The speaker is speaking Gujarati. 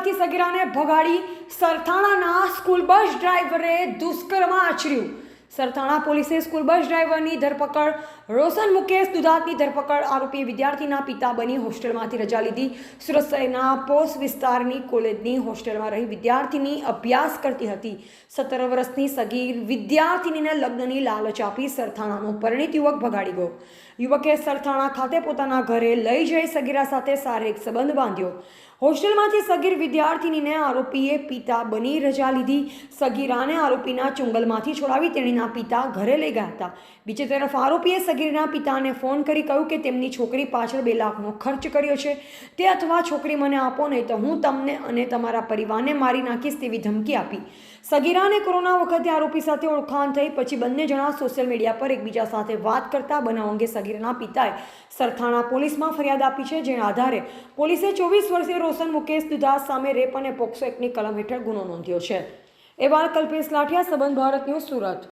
હોસ્ટેલમાંથી સગીરાને ભગાડી સરથાણાના સ્કૂલ બસ ડ્રાઈવરે દુષ્કર્મ આચર્યું। સરથાણા પોલીસે સ્કૂલ બસ ડ્રાઈવરની ધરપકડ, રોશન મુકેશ દુધાતની ધરપકડ। આરોપીએ વિદ્યાર્થીના પિતા બની હોસ્ટેલમાંથી રજા લીધી। સુરત શહેરના પોશ વિસ્તારની કોલેજની હોસ્ટેલમાં રહી વિદ્યાર્થીની અભ્યાસ કરતી હતી। 17 વર્ષની સગીર વિદ્યાર્થીનીને લગ્નની લાલચ આપી સરથાણાનો પરિણીત યુવક ભગાડી ગયો। યુવકે સરથાણા ખાતે પોતાના ઘરે લઈ જઈ સગીરા સાથે શારીરિક સંબંધ બાંધ્યો। હોસ્ટેલમાંથી સગીર વિદ્યાર્થીનીને આરોપીએ પિતા બની રજા લીધી। સગીરાને આરોપીના ચુંગલમાંથી છોડાવી તેણીના પિતા ઘરે લઈ ગયા હતા। બીજી તરફ આરોપીએ સગીરના પિતાને ફોન કરી કહ્યું કે તેમની છોકરી પાછળ 2 લાખનો ખર્ચ કર્યો છે, તે અથવા છોકરી મને આપો, નહીં તો હું તમને અને તમારા પરિવારને મારી નાખીશ તેવી ધમકી આપી। સગીરાને કોરોના વખતે આરોપી સાથે ઓળખાણ થઈ પછી બંને જણા સોશિયલ મીડિયા પર એકબીજા સાથે વાત કરતા બનાવ અંગે સગીરના પિતાએ સરથાણા પોલીસમાં ફરિયાદ આપી છે, જેના આધારે પોલીસે 24 વર્ષીય રોશન મુકેશ દુધાત સામે રેપ અને પોક્સો એક્ટની કલમ હેઠળ ગુનો નોંધ્યો છે। અહેવાલ કલ્પેશ લાઠિયા, સંબંધ ભારત ન્યૂઝ, સુરત।